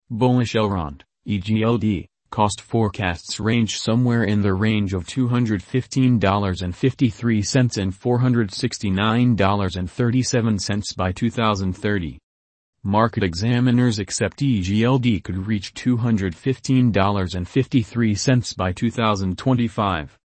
Bullish Elrond, Egld, cost forecasts range somewhere in the range of $215.53 and $469.37 by 2030. Market examiners accept Egld could reach $215.53 by 2025.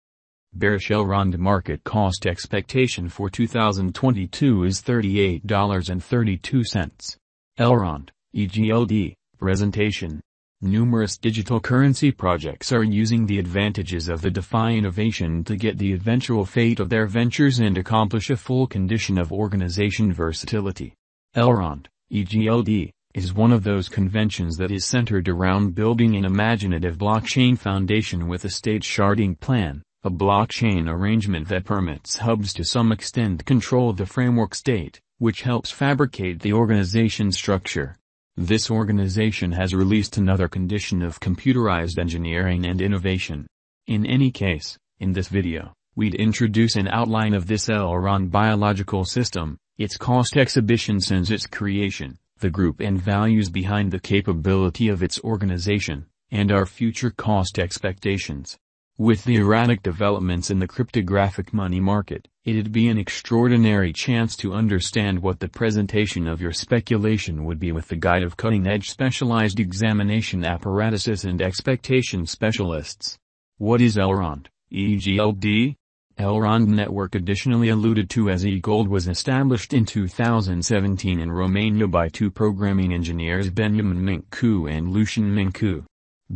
Bearish Elrond market cost expectation for 2022 is $38.32. Elrond, Egld, presentation. Numerous digital currency projects are using the advantages of the DeFi innovation to get the eventual fate of their ventures and accomplish a full condition of organization versatility. Elrond, Egld, is one of those conventions that is centered around building an imaginative blockchain foundation with a state sharding plan, a blockchain arrangement that permits hubs to some extent control the framework state, which helps fabricate the organization structure. This organization has released another condition of computerized engineering and innovation. In any case, in this video, we'd introduce an outline of this Elrond biological system, its cost exhibition since its creation, the group and values behind the capability of its organization, and our future cost expectations. With the erratic developments in the cryptographic money market, it'd be an extraordinary chance to understand what the presentation of your speculation would be with the guide of cutting-edge specialized examination apparatuses and expectation specialists. What is Elrond, Egld? Elrond network, additionally alluded to as Egld, was established in 2017 in Romania by two programming engineers, Benjamin Mincu and Lucian Mincu.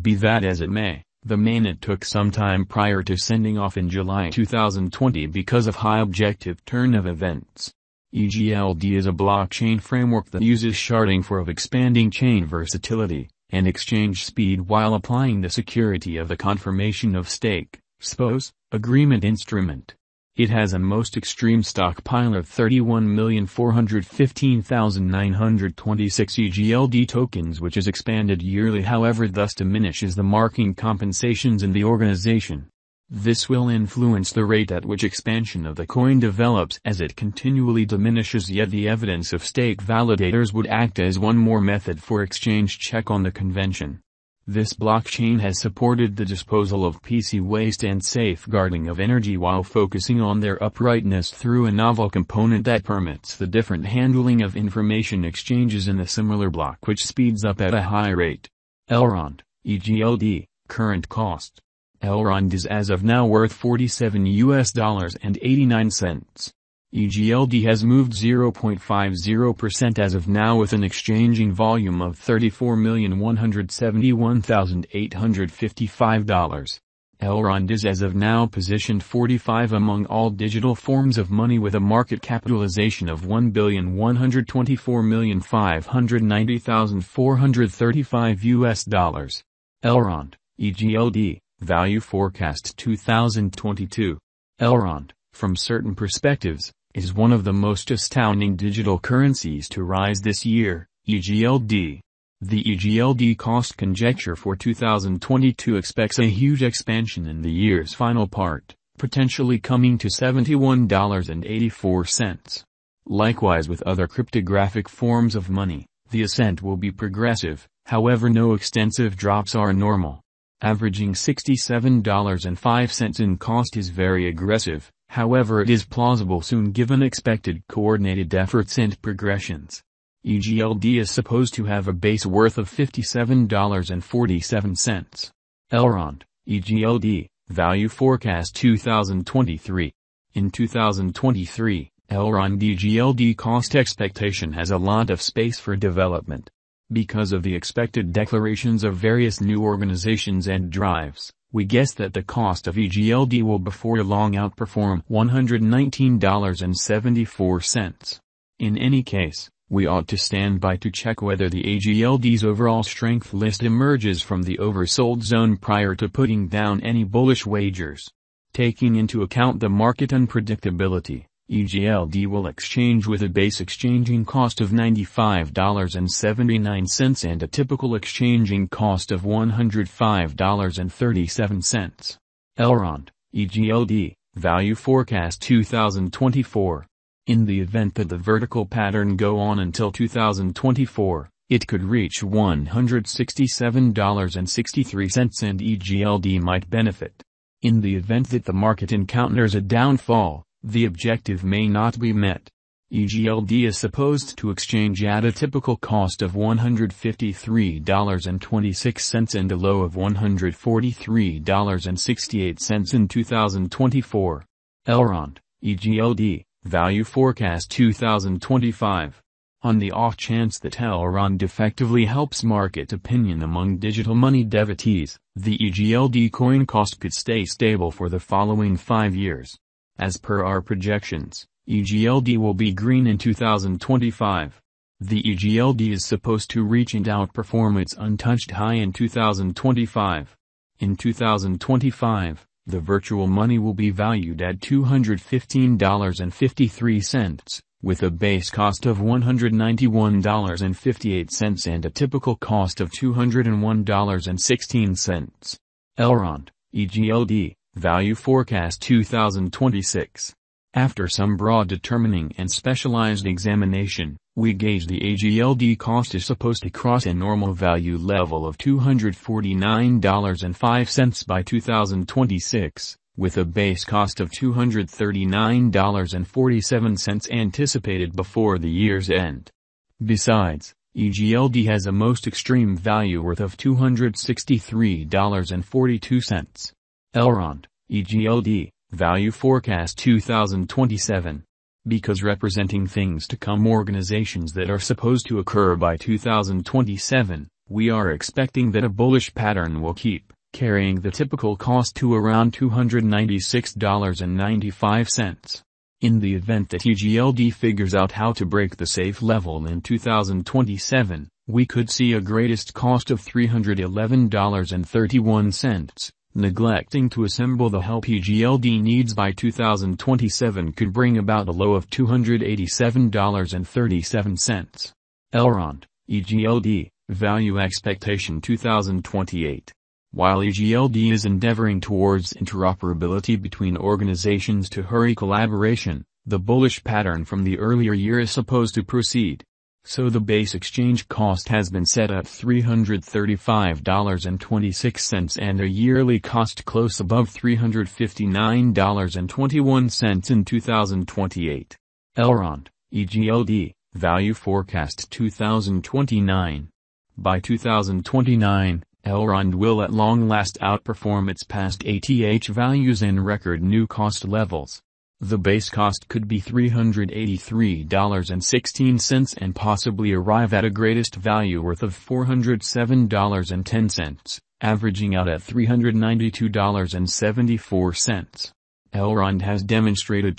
Be that as it may, the mainnet took some time prior to sending off in July 2020 because of high objective turn of events. Egld is a blockchain framework that uses sharding for expanding chain versatility and exchange speed while applying the security of the confirmation of stake (SPOS) agreement instrument. It has a most extreme stockpile of 31,415,926 Egld tokens, which is expanded yearly, however thus diminishes the marking compensations in the organization. This will influence the rate at which expansion of the coin develops as it continually diminishes, yet the evidence of stake validators would act as one more method for exchange check on the convention. This blockchain has supported the disposal of PC waste and safeguarding of energy while focusing on their uprightness through a novel component that permits the different handling of information exchanges in a similar block, which speeds up at a high rate. Elrond, Egld, current cost. Elrond is as of now worth $47.89. Egld has moved 0.50% as of now with an exchanging volume of $34,171,855. Elrond is as of now positioned 45 among all digital forms of money with a market capitalization of $1,124,590,435 Elrond, Egld, value forecast 2022. Elrond, from certain perspectives, is one of the most astounding digital currencies to rise this year. Egld. The Egld cost conjecture for 2022 expects a huge expansion in the year's final part, potentially coming to $71.84. Likewise with other cryptographic forms of money, the ascent will be progressive, however no extensive drops are normal. Averaging $67.05 in cost is very aggressive, however it is plausible soon given expected coordinated efforts and progressions. Egld is supposed to have a base worth of $57.47. Elrond, Egld, value forecast 2023. In 2023, Elrond Egld cost expectation has a lot of space for development. Because of the expected declarations of various new organizations and drives, we guess that the cost of Egld will before long outperform $119.74. In any case, we ought to stand by to check whether the Egld's overall strength list emerges from the oversold zone prior to putting down any bullish wagers. Taking into account the market unpredictability, Egld will exchange with a base exchanging cost of $95.79 and a typical exchanging cost of $105.37. Elrond, Egld, value forecast 2024. In the event that the vertical pattern go on until 2024, It could reach $167.63 and Egld might benefit. In the event that the market encounters a downfall, the objective may not be met. Egld is supposed to exchange at a typical cost of $153.26 and a low of $143.68 in 2024. Elrond, Egld, Value Forecast 2025. On the off chance that Elrond effectively helps market opinion among digital money devotees, the Egld coin cost could stay stable for the following 5 years. As per our projections, Egld will be green in 2025. The Egld is supposed to reach and outperform its untouched high in 2025. In 2025, the virtual money will be valued at $215.53, with a base cost of $191.58 and a typical cost of $201.16. Elrond, Egld, Value Forecast 2026. After some broad determining and specialized examination, we gauge the Egld cost is supposed to cross a normal value level of $249.05 by 2026, with a base cost of $239.47 anticipated before the year's end. Besides, Egld has a most extreme value worth of $263.42. Elrond, Egld, Value Forecast 2027. Because representing things to come, organizations that are supposed to occur by 2027, we are expecting that a bullish pattern will keep carrying the typical cost to around $296.95. In the event that Egld figures out how to break the safe level in 2027, we could see a greatest cost of $311.31. Neglecting to assemble the help Egld needs by 2027 could bring about a low of $287.37. Elrond, Egld, Value Expectation 2028. While Egld is endeavoring towards interoperability between organizations to hurry collaboration, the bullish pattern from the earlier year is supposed to proceed. So the base exchange cost has been set at $335.26 and a yearly cost close above $359.21 in 2028. Elrond, Egld, Value Forecast 2029. By 2029, Elrond will at long last outperform its past ATH values and record new cost levels. The base cost could be $383.16 and possibly arrive at a greatest value worth of $407.10, averaging out at $392.74. Elrond has demonstrated